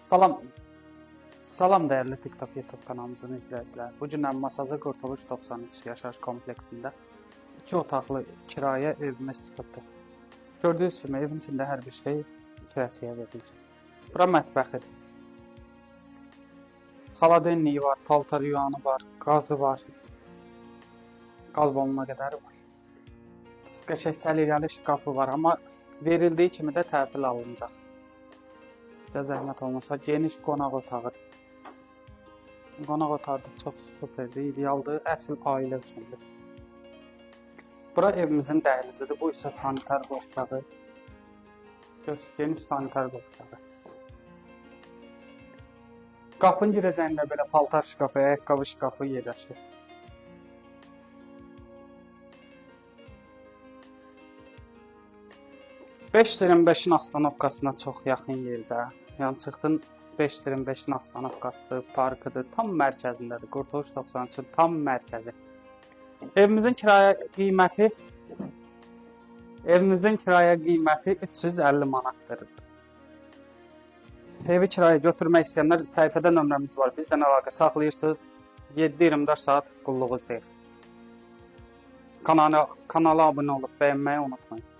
Salam. Salam dəyərli TikTok YouTube kanalımızın izləyiciləri. Bu gün Masazı Qurtuluş 93 yaşayış kompleksində 2 otaqlı kirayə evimiz çıxıbdır. Gördüyünüz kimi evin içində hər bir şey kirəciyə verilir. Bura mətbəxidir. Xaladenliyi var, paltar yuvanı var, qazı var. Qaz balonuna qədər var. Qəşəng səliqəli şkafı var, amma verildiyi kimi də təhvil alınacaq. Zəhmət olmasa geniş qonaq otağıdır. Qonaq otağı da çox superdir, idealdır, əsl ailə üçündür. Bura evimizin dəhlizidir, bu isə sanitar qovşağı. Geniş sanitar qovşağı. Qapının girəcəyində belə paltar şkafı, ayaqqabı şkafı yerləşir. Beş-25-in astanovkasına çox yaxın yerdə. Yəni çıxdın 5-25-in astanovkasıdır, parkıdır, tam mərkəzindədir. Qurtuluş 93-ün tam mərkəzi. Evimizin kirayə qiyməti 350 manatdır. Evi kiraya götürmək istəyənlər səhifədə nömrəmiz var. Bizdən əlaqə saxlayırsınız. 7-24 saat qulluğunuzdayıq. Kanala abunə olub bəyənməyi unutmayın.